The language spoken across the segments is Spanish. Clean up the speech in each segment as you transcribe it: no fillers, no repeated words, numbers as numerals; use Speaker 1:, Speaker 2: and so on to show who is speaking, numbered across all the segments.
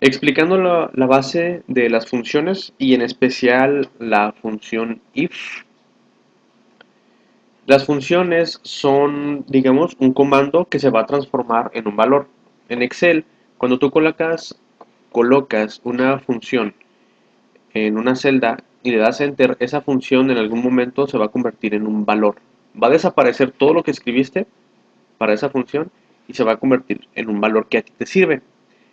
Speaker 1: explicando la base de las funciones y en especial la función if. Las funciones son, digamos, un comando que se va a transformar en un valor. En Excel, cuando tú colocas una función en una celda y le das enter, esa función en algún momento se va a convertir en un valor. Va a desaparecer todo lo que escribiste para esa función y se va a convertir en un valor que a ti te sirve.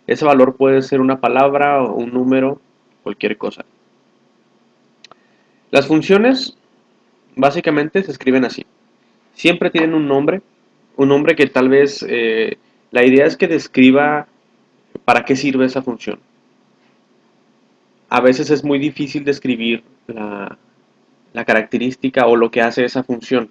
Speaker 1: Ese valor puede ser una palabra o un número, cualquier cosa. Las funciones básicamente se escriben así. Siempre tienen un nombre que tal vez la idea es que describa para qué sirve esa función. A veces es muy difícil describir la característica o lo que hace esa función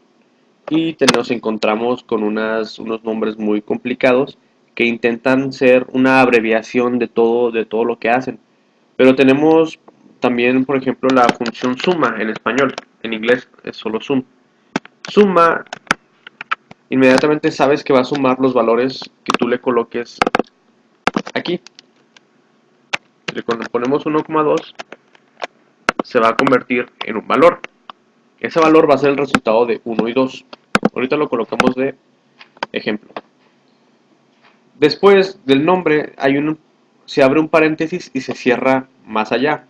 Speaker 1: y nos encontramos con unos nombres muy complicados que intentan ser una abreviación de todo lo que hacen. Pero tenemos también, por ejemplo, la función suma en español. En inglés es solo sum. Suma, inmediatamente sabes que va a sumar los valores que tú le coloques aquí. Si le ponemos 1,2, se va a convertir en un valor. Ese valor va a ser el resultado de 1 y 2. Ahorita lo colocamos de ejemplo. Después del nombre se abre un paréntesis y se cierra más allá.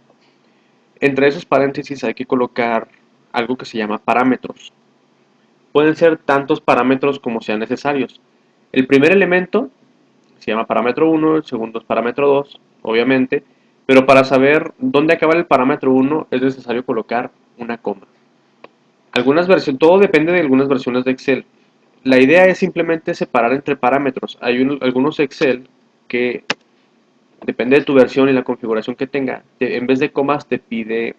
Speaker 1: Entre esos paréntesis hay que colocar algo que se llama parámetros. Pueden ser tantos parámetros como sean necesarios. El primer elemento se llama parámetro 1, el segundo es parámetro 2, obviamente, pero para saber dónde acaba el parámetro 1 es necesario colocar una coma. Todo depende de algunas versiones de Excel. La idea es simplemente separar entre parámetros. Hay algunos Excel que, depende de tu versión y la configuración que tenga, en vez de comas te pide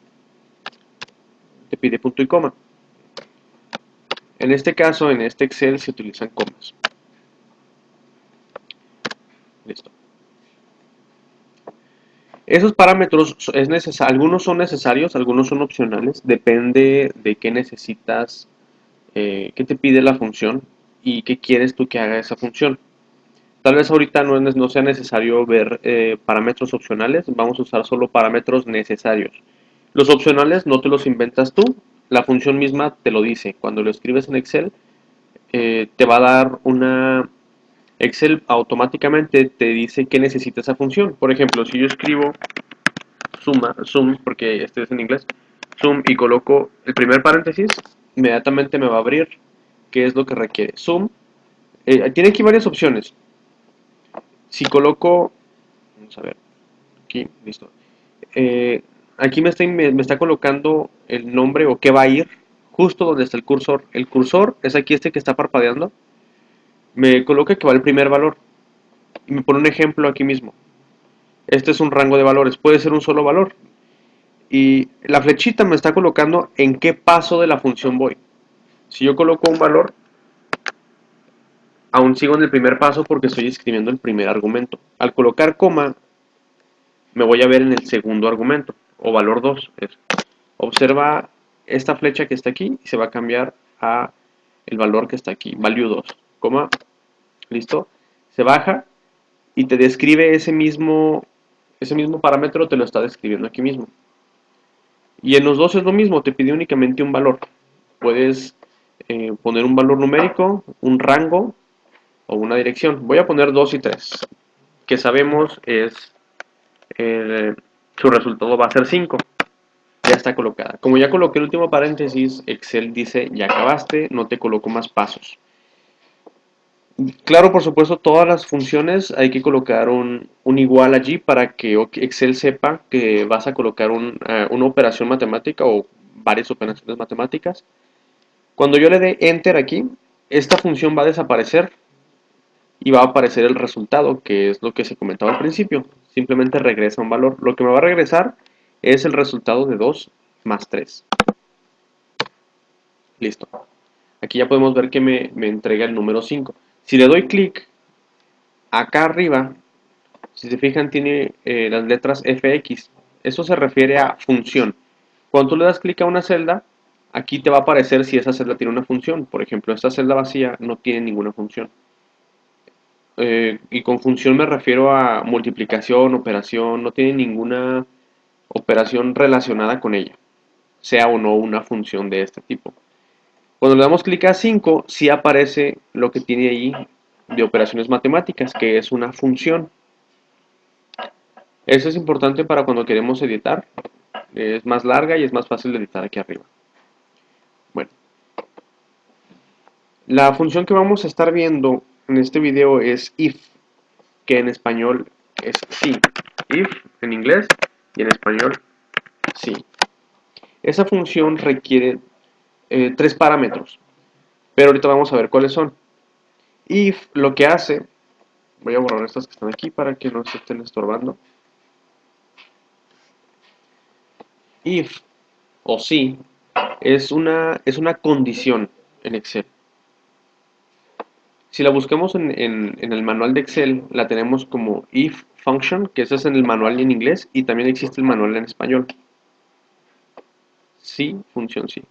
Speaker 1: punto y coma. En este caso, en este Excel se utilizan comas. Listo. Esos parámetros, algunos son necesarios, algunos son opcionales, depende de qué necesitas, qué te pide la función y qué quieres tú que haga esa función. Tal vez ahorita no sea necesario ver parámetros opcionales, vamos a usar solo parámetros necesarios. Los opcionales no te los inventas tú, la función misma te lo dice. Cuando lo escribes en Excel, te va a dar Excel automáticamente te dice qué necesita esa función. Por ejemplo, si yo escribo sum, porque este es en inglés, sum y coloco el primer paréntesis, inmediatamente me va a abrir qué es lo que requiere. Sum, tiene aquí varias opciones. Si coloco, vamos a ver, aquí, listo. Eh, Aquí me está colocando el nombre o qué va a ir justo donde está el cursor. El cursor es aquí este que está parpadeando. Me coloca que va el primer valor. Y me pone un ejemplo aquí mismo. Este es un rango de valores, puede ser un solo valor. Y la flechita me está colocando en qué paso de la función voy. Si yo coloco un valor, aún sigo en el primer paso porque estoy escribiendo el primer argumento. Al colocar coma, me voy a ver en el segundo argumento, o valor 2. Observa esta flecha que está aquí y se va a cambiar a el valor que está aquí, value 2, coma, listo. Se baja y te describe ese mismo parámetro, te lo está describiendo aquí mismo. Y en los dos es lo mismo, te pide únicamente un valor. Puedes poner un valor numérico, un rango o una dirección. Voy a poner 2 y 3, que sabemos es su resultado va a ser 5. Ya está colocada. Como ya coloqué el último paréntesis, Excel dice ya acabaste, no te coloco más pasos. Claro, por supuesto, todas las funciones hay que colocar un igual allí para que Excel sepa que vas a colocar una operación matemática o varias operaciones matemáticas. Cuando yo le dé Enter aquí, esta función va a desaparecer y va a aparecer el resultado, que es lo que se comentaba al principio. Simplemente regresa un valor. Lo que me va a regresar es el resultado de 2 más 3. Listo. Aquí ya podemos ver que me entrega el número 5. Si le doy clic acá arriba, si se fijan tiene las letras FX. Eso se refiere a función. Cuando tú le das clic a una celda, aquí te va a aparecer si esa celda tiene una función. Por ejemplo, esta celda vacía no tiene ninguna función. Y con función me refiero a multiplicación, operación, no tiene ninguna operación relacionada con ella, sea o no una función de este tipo. Cuando le damos clic a 5, sí aparece lo que tiene ahí de operaciones matemáticas, que es una función. Eso es importante para cuando queremos editar. Es más larga y es más fácil de editar aquí arriba. Bueno, la función que vamos a estar viendo en este video es if, que en español es sí. If en inglés y en español sí. Esa función requiere tres parámetros, pero ahorita vamos a ver cuáles son. If lo que hace, voy a borrar estas que están aquí para que no se estén estorbando. If o si es una condición en Excel. Si la buscamos en el manual de Excel, la tenemos como if function, que ese es en el manual en inglés, y también existe el manual en español. Sí, función sí.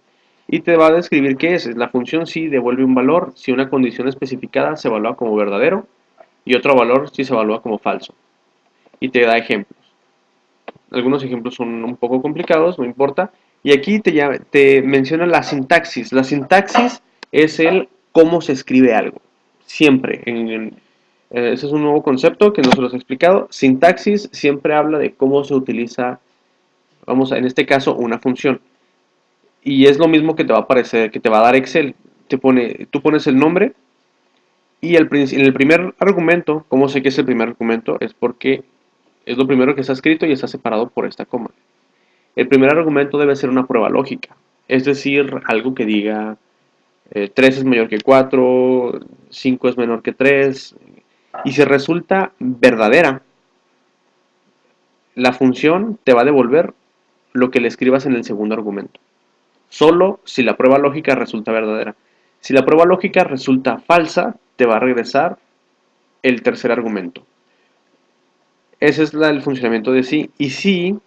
Speaker 1: Y te va a describir qué es. La función sí devuelve un valor si una condición especificada se evalúa como verdadero y otro valor si se evalúa como falso. Y te da ejemplos. Algunos ejemplos son un poco complicados, no importa. Y aquí te menciona la sintaxis. La sintaxis es el cómo se escribe algo. Siempre. Ese es un nuevo concepto que no se los he explicado. Sintaxis siempre habla de cómo se utiliza, en este caso, una función. Y es lo mismo que te va a aparecer, que te va a dar Excel. Tú pones el nombre y en el primer argumento, ¿cómo sé que es el primer argumento? Es porque es lo primero que está escrito y está separado por esta coma. El primer argumento debe ser una prueba lógica, es decir, algo que diga 3 es mayor que 4, 5 es menor que 3, y si resulta verdadera, la función te va a devolver lo que le escribas en el segundo argumento. Solo si la prueba lógica resulta verdadera. Si la prueba lógica resulta falsa, te va a regresar el tercer argumento. Ese es el funcionamiento de si. Y si,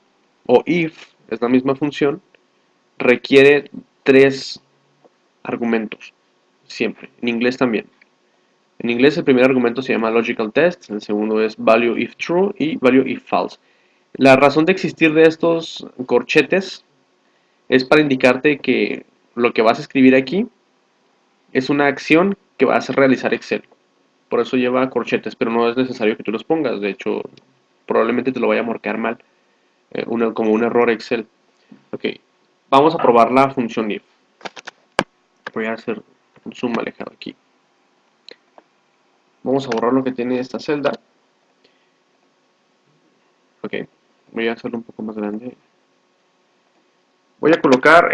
Speaker 1: o if, es la misma función, requiere tres argumentos, siempre. En inglés también. En inglés el primer argumento se llama logical test, el segundo es value if true y value if false. La razón de existir de estos corchetes es para indicarte que lo que vas a escribir aquí es una acción que vas a realizar Excel. Por eso lleva corchetes, pero no es necesario que tú los pongas. De hecho, probablemente te lo vaya a marcar mal, como un error Excel. Ok, vamos a probar la función if. Voy a hacer un zoom alejado aquí. Vamos a borrar lo que tiene esta celda. Ok, voy a hacerlo un poco más grande. Voy a colocar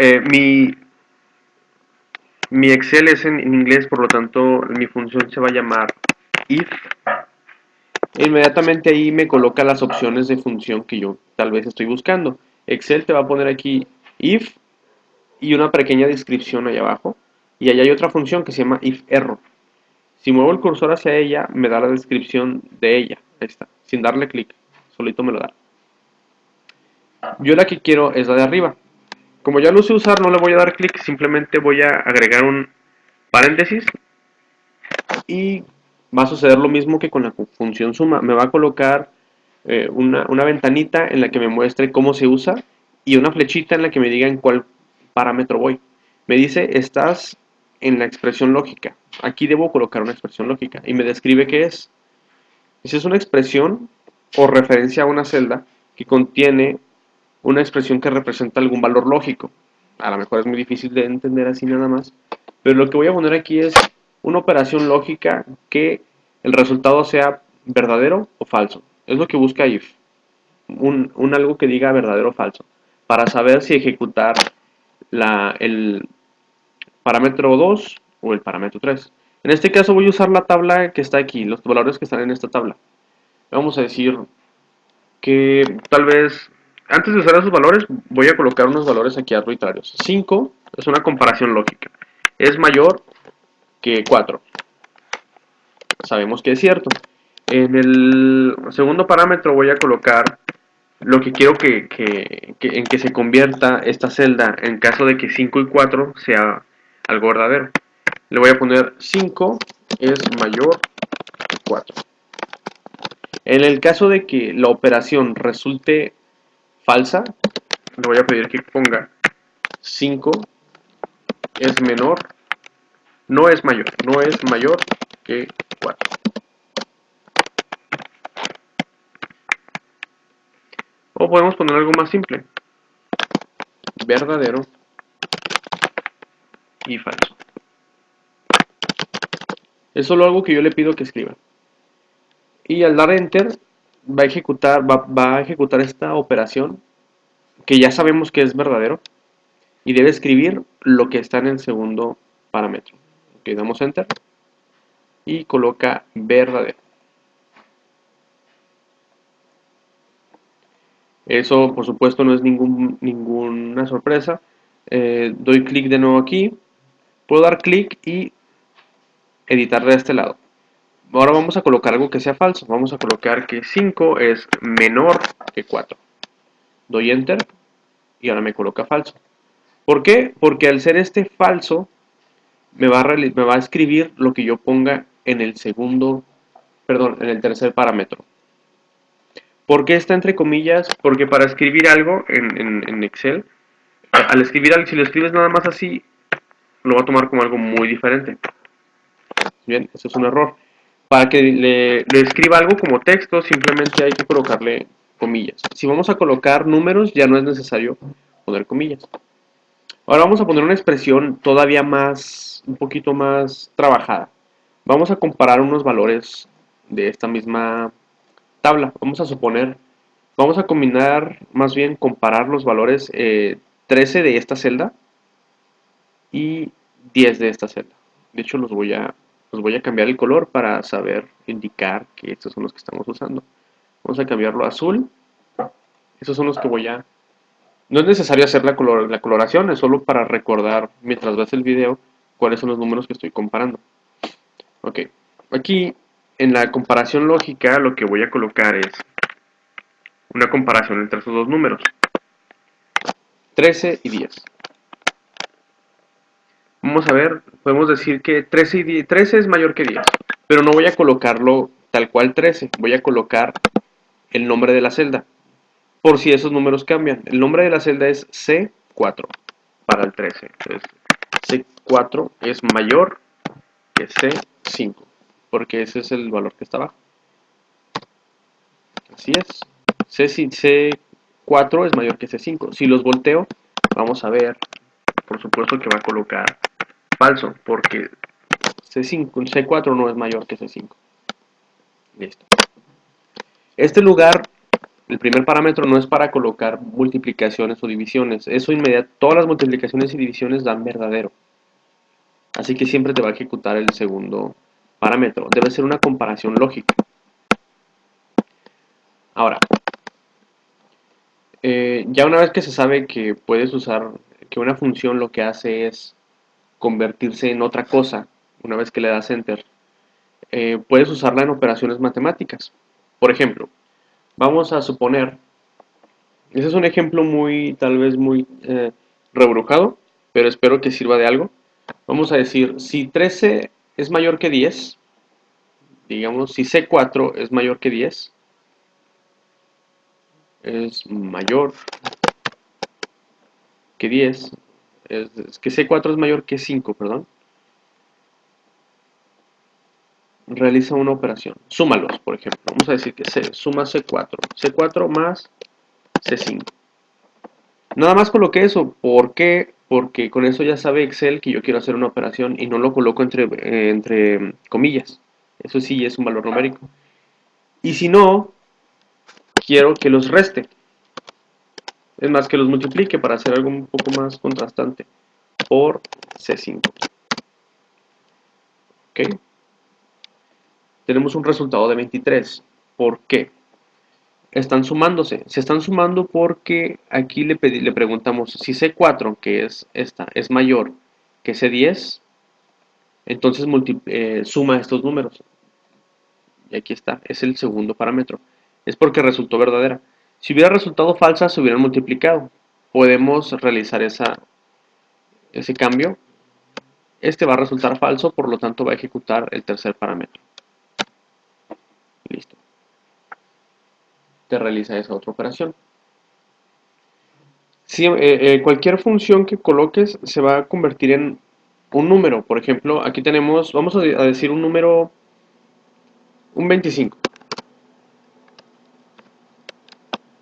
Speaker 1: mi Excel es en inglés, por lo tanto mi función se va a llamar if. Inmediatamente ahí me coloca las opciones de función que yo tal vez estoy buscando. Excel te va a poner aquí if y una pequeña descripción allá abajo. Y allá hay otra función que se llama if error. Si muevo el cursor hacia ella, me da la descripción de ella. Ahí está, sin darle clic, solito me lo da. Yo la que quiero es la de arriba. Como ya lo sé usar, no le voy a dar clic, simplemente voy a agregar un paréntesis y va a suceder lo mismo que con la función suma. Me va a colocar una ventanita en la que me muestre cómo se usa y una flechita en la que me diga en cuál parámetro voy. Me dice, estás en la expresión lógica. Aquí debo colocar una expresión lógica y me describe qué es. Esa es una expresión o referencia a una celda que contiene una expresión que representa algún valor lógico. A lo mejor es muy difícil de entender así nada más, pero lo que voy a poner aquí es una operación lógica que el resultado sea verdadero o falso. Es lo que busca if. Un algo que diga verdadero o falso. Para saber si ejecutar el parámetro 2 o el parámetro 3. En este caso voy a usar la tabla que está aquí, los valores que están en esta tabla. Vamos a decir que tal vez, antes de usar esos valores, voy a colocar unos valores aquí arbitrarios. 5 es una comparación lógica. Es mayor que 4. Sabemos que es cierto. En el segundo parámetro voy a colocar lo que quiero en que se convierta esta celda en caso de que 5 y 4 sea algo verdadero. Le voy a poner 5 es mayor que 4. En el caso de que la operación resulte falsa, le voy a pedir que ponga 5 es menor, no es mayor que 4. O podemos poner algo más simple, verdadero y falso. Es solo algo que yo le pido que escriba. Y al dar enter va a ejecutar esta operación que ya sabemos que es verdadero y debe escribir lo que está en el segundo parámetro. Ok, damos enter y coloca verdadero. Eso por supuesto no es ninguna sorpresa. Doy clic de nuevo aquí, puedo dar clic y editar de este lado. Ahora vamos a colocar algo que sea falso. Vamos a colocar que 5 es menor que 4. Doy enter y ahora me coloca falso. ¿Por qué? Porque al ser este falso me va a escribir lo que yo ponga en el en el tercer parámetro. ¿Por qué está entre comillas? Porque para escribir algo en Excel, al escribir algo, si lo escribes nada más así, lo va a tomar como algo muy diferente. Bien, eso es un error. Para que le escriba algo como texto, simplemente hay que colocarle comillas. Si vamos a colocar números, ya no es necesario poner comillas. Ahora vamos a poner una expresión todavía un poquito más trabajada. Vamos a comparar unos valores de esta misma tabla. Vamos a combinar, más bien comparar los valores 13 de esta celda y 10 de esta celda. De hecho, los voy a cambiar el color para saber indicar que estos son los que estamos usando. Vamos a cambiarlo a azul. Estos son los que No es necesario hacer la coloración, es solo para recordar mientras ves el video cuáles son los números que estoy comparando. Ok, aquí en la comparación lógica lo que voy a colocar es una comparación entre esos dos números, 13 y 10. Vamos a ver, podemos decir que 13 es mayor que 10, pero no voy a colocarlo tal cual 13, voy a colocar el nombre de la celda, por si esos números cambian. El nombre de la celda es C4 para el 13. Entonces, C4 es mayor que C5, porque ese es el valor que está abajo. Así es. C4 es mayor que C5. Si los volteo, vamos a ver, por supuesto que va a colocar falso, porque C4 no es mayor que C5. Listo. Este lugar, el primer parámetro no es para colocar multiplicaciones o divisiones. Eso inmediato, todas las multiplicaciones y divisiones dan verdadero. Así que siempre te va a ejecutar el segundo parámetro. Debe ser una comparación lógica. Ahora, ya una vez que se sabe que puedes usar, que una función lo que hace es convertirse en otra cosa, una vez que le das enter, puedes usarla en operaciones matemáticas. Por ejemplo, vamos a suponer, ese es un ejemplo tal vez muy rebrujado, pero espero que sirva de algo. Vamos a decir, si 13 es mayor que 10, digamos, si C4 es mayor que 10, es mayor que 10, es que C4 es mayor que 5, perdón. Realiza una operación. Súmalos, por ejemplo. Vamos a decir que suma C4. C4 más C5. Nada más coloqué eso. ¿Por qué? Porque con eso ya sabe Excel que yo quiero hacer una operación y no lo coloco entre comillas. Eso sí es un valor numérico. Y si no, quiero que los reste. Es más, que los multiplique para hacer algo un poco más contrastante. Por C5. ¿Ok? Tenemos un resultado de 23. ¿Por qué? Están sumándose. Se están sumando porque aquí le preguntamos si C4, que es esta, es mayor que C10, entonces suma estos números. Y aquí está, es el segundo parámetro. Es porque resultó verdadera. Si hubiera resultado falsa, se hubieran multiplicado. Podemos realizar ese cambio. Este va a resultar falso, por lo tanto va a ejecutar el tercer parámetro. Listo. Te realiza esa otra operación. Si, cualquier función que coloques se va a convertir en un número. Por ejemplo, aquí tenemos, vamos a decir un número, un 25.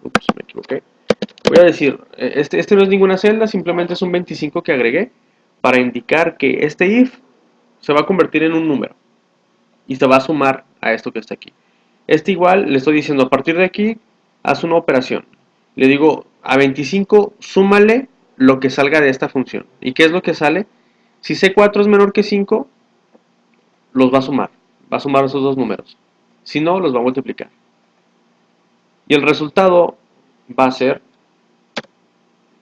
Speaker 1: Ups, me equivoqué. Voy a decir, este no es ninguna celda, simplemente es un 25 que agregué para indicar que este if se va a convertir en un número y se va a sumar a esto que está aquí. Este igual le estoy diciendo, a partir de aquí, haz una operación. Le digo, a 25 súmale lo que salga de esta función. ¿Y qué es lo que sale? Si C4 es menor que 5, los va a sumar. Va a sumar esos dos números. Si no, los va a multiplicar. Y el resultado va a ser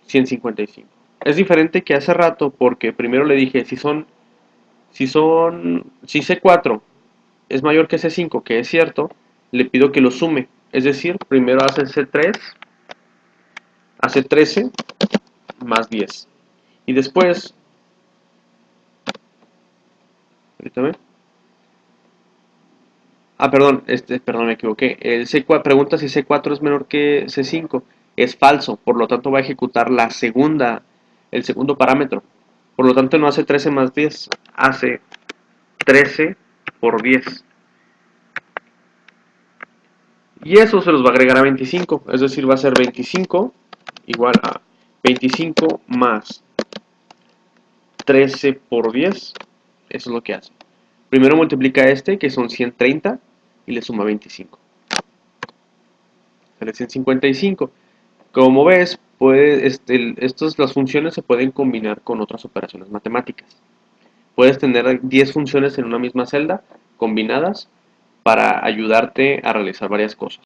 Speaker 1: 155. Es diferente que hace rato porque primero le dije, si C4 es mayor que C5, que es cierto, le pido que lo sume. Es decir, primero hace C3, hace 13 más 10. Y después, permítame. Perdón, me equivoqué. El C4 pregunta si C4 es menor que C5. Es falso, por lo tanto va a ejecutar el segundo parámetro. Por lo tanto no hace 13 más 10, hace 13 por 10. Y eso se los va a agregar a 25, es decir, va a ser 25 igual a 25 más 13 por 10. Eso es lo que hace. Primero multiplica este, que son 130, y le suma 25. Sale 155. Como ves, las funciones se pueden combinar con otras operaciones matemáticas. Puedes tener 10 funciones en una misma celda combinadas para ayudarte a realizar varias cosas.